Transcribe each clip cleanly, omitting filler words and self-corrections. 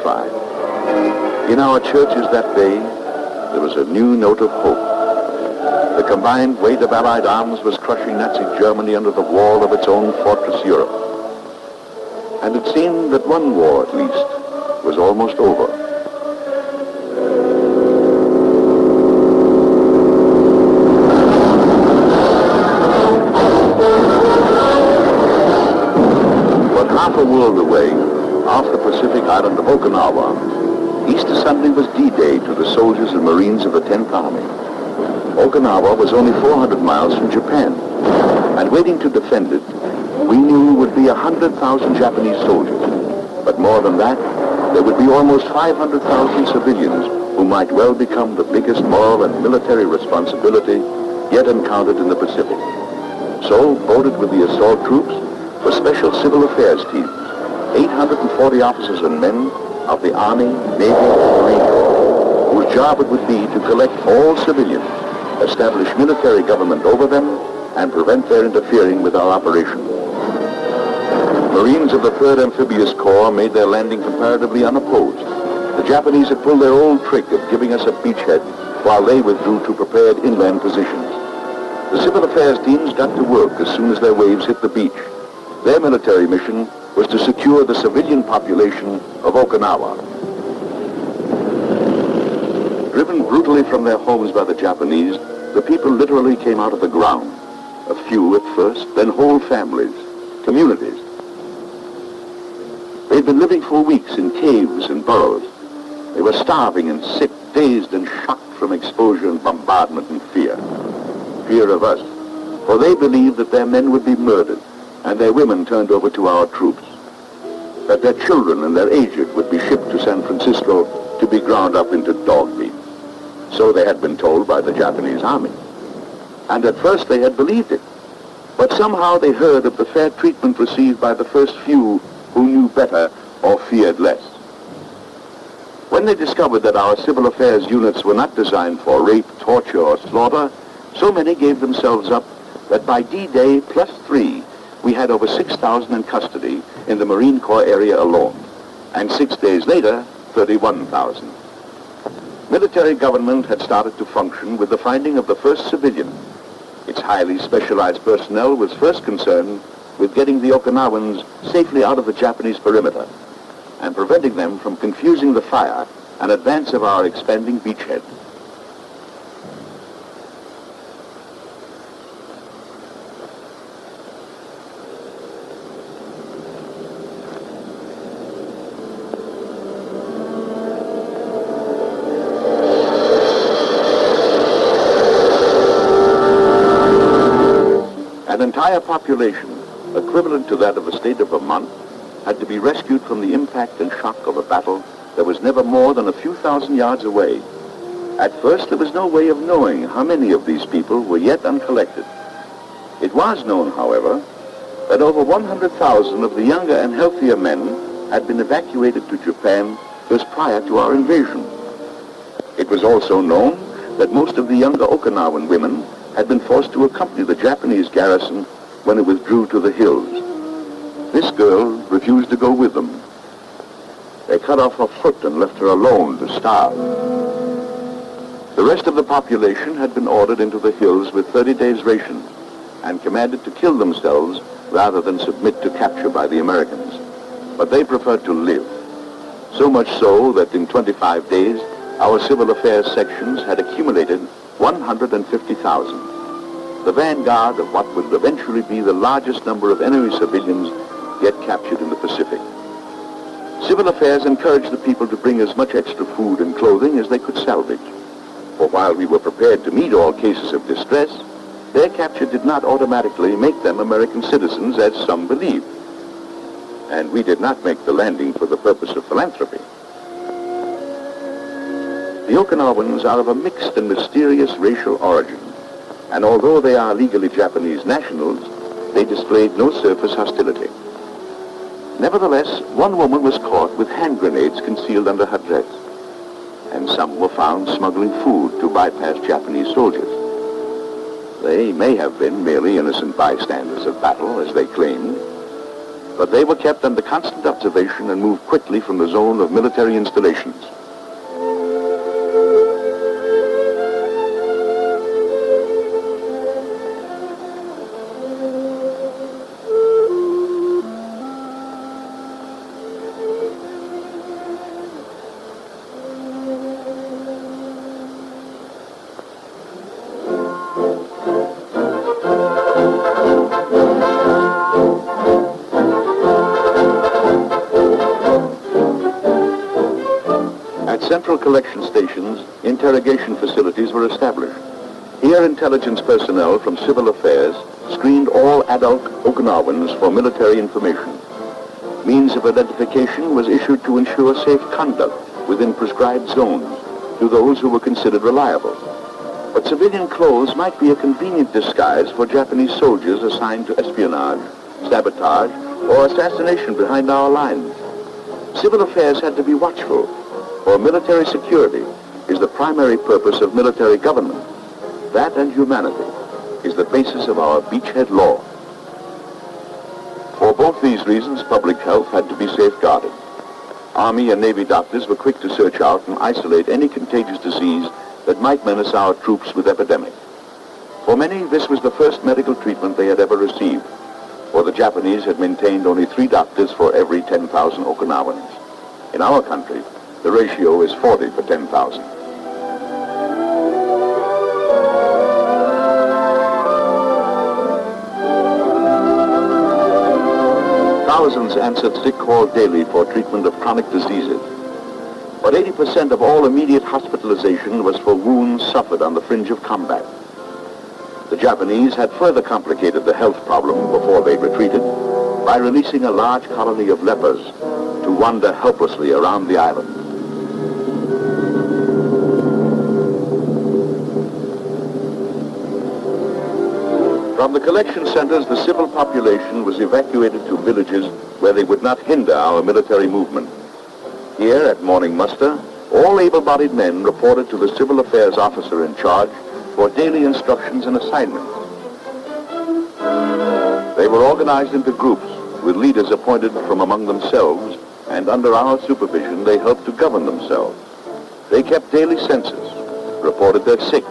tried. In our churches that day, there was a new note of hope. The combined weight of Allied arms was crushing Nazi Germany under the wall of its own fortress Europe. And it seemed that one war, at least, was almost over. But half a world away, off the Pacific island of Okinawa, Easter Sunday was D-Day to the soldiers and Marines of the 10th Army. Okinawa was only 400 miles from Japan, and waiting to defend it, we knew would be 100,000 Japanese soldiers. But more than that, there would be almost 500,000 civilians who might well become the biggest moral and military responsibility yet encountered in the Pacific. So, voted with the assault troops were special civil affairs teams, 840 officers and men of the Army, Navy, and Marine Corps, whose job it would be to collect all civilians, establish military government over them, and prevent their interfering with our operation. Marines of the 3rd Amphibious Corps made their landing comparatively unopposed. The Japanese had pulled their old trick of giving us a beachhead while they withdrew to prepared inland positions. The civil affairs teams got to work as soon as their waves hit the beach. Their military mission was to secure the civilian population of Okinawa. Driven brutally from their homes by the Japanese, the people literally came out of the ground. A few at first, then whole families, communities. They'd been living for weeks in caves and burrows. They were starving and sick, dazed and shocked from exposure and bombardment and fear. Fear of us, for they believed that their men would be murdered and their women turned over to our troops, that their children and their aged would be shipped to San Francisco to be ground up into dog meat. So they had been told by the Japanese army. And at first they had believed it. But somehow they heard of the fair treatment received by the first few who knew better or feared less. When they discovered that our civil affairs units were not designed for rape, torture, or slaughter, so many gave themselves up that by D-Day +3, we had over 6,000 in custody in the Marine Corps area alone, and 6 days later, 31,000. Military government had started to function with the finding of the first civilian. Its highly specialized personnel was first concerned with getting the Okinawans safely out of the Japanese perimeter and preventing them from confusing the fire and advance of our expanding beachhead. An entire population, equivalent to that of the state of Vermont, had to be rescued from the impact and shock of a battle that was never more than a few thousand yards away. At first, there was no way of knowing how many of these people were yet uncollected. It was known, however, that over 100,000 of the younger and healthier men had been evacuated to Japan just prior to our invasion. It was also known that most of the younger Okinawan women had been forced to accompany the Japanese garrison when it withdrew to the hills. This girl refused to go with them. They cut off her foot and left her alone to starve. The rest of the population had been ordered into the hills with 30 days' rations and commanded to kill themselves rather than submit to capture by the Americans. But they preferred to live. So much so that in 25 days, our civil affairs sections had accumulated 150,000. The vanguard of what would eventually be the largest number of enemy civilians yet captured in the Pacific. Civil affairs encouraged the people to bring as much extra food and clothing as they could salvage. For while we were prepared to meet all cases of distress, their capture did not automatically make them American citizens, as some believed. And we did not make the landing for the purpose of philanthropy. The Okinawans are of a mixed and mysterious racial origin, and although they are legally Japanese nationals, they displayed no surface hostility. Nevertheless, one woman was caught with hand grenades concealed under her dress, and some were found smuggling food to bypass Japanese soldiers. They may have been merely innocent bystanders of battle, as they claimed, but they were kept under constant observation and moved quickly from the zone of military installations. Central collection stations, interrogation facilities were established. Here, intelligence personnel from civil affairs screened all adult Okinawans for military information. Means of identification was issued to ensure safe conduct within prescribed zones to those who were considered reliable. But civilian clothes might be a convenient disguise for Japanese soldiers assigned to espionage, sabotage, or assassination behind our lines. Civil affairs had to be watchful, for military security is the primary purpose of military government. That and humanity is the basis of our beachhead law. For both these reasons, public health had to be safeguarded. Army and Navy doctors were quick to search out and isolate any contagious disease that might menace our troops with epidemic. For many, this was the first medical treatment they had ever received, for the Japanese had maintained only 3 doctors for every 10,000 Okinawans. In our country, the ratio is 40 for 10,000. Thousands answered sick call daily for treatment of chronic diseases. But 80% of all immediate hospitalization was for wounds suffered on the fringe of combat. The Japanese had further complicated the health problem before they retreated by releasing a large colony of lepers to wander helplessly around the island. From the collection centers, the civil population was evacuated to villages where they would not hinder our military movement. Here, at morning muster, all able-bodied men reported to the civil affairs officer in charge for daily instructions and assignments. They were organized into groups with leaders appointed from among themselves, and under our supervision, they helped to govern themselves. They kept daily census, reported their sick,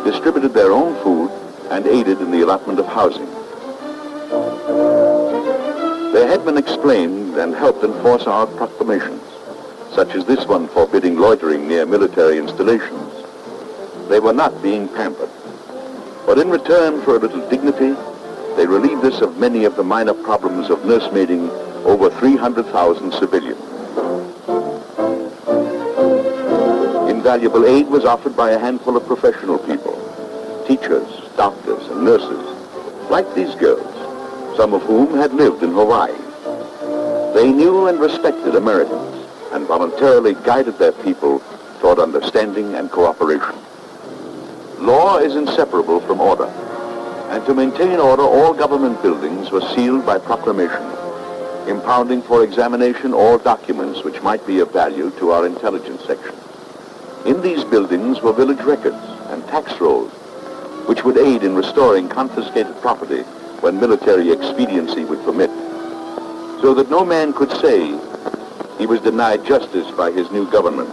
distributed their own food, and aided in the allotment of housing. Their headmen explained and helped enforce our proclamations, such as this one forbidding loitering near military installations. They were not being pampered, but in return for a little dignity, they relieved us of many of the minor problems of nursemaiding over 300,000 civilians. Invaluable aid was offered by a handful of professional people, teachers, doctors, and nurses, like these girls, some of whom had lived in Hawaii. They knew and respected Americans and voluntarily guided their people toward understanding and cooperation. Law is inseparable from order, and to maintain order, all government buildings were sealed by proclamation, impounding for examination all documents which might be of value to our intelligence section. In these buildings were village records and tax rolls, which would aid in restoring confiscated property when military expediency would permit, so that no man could say he was denied justice by his new government.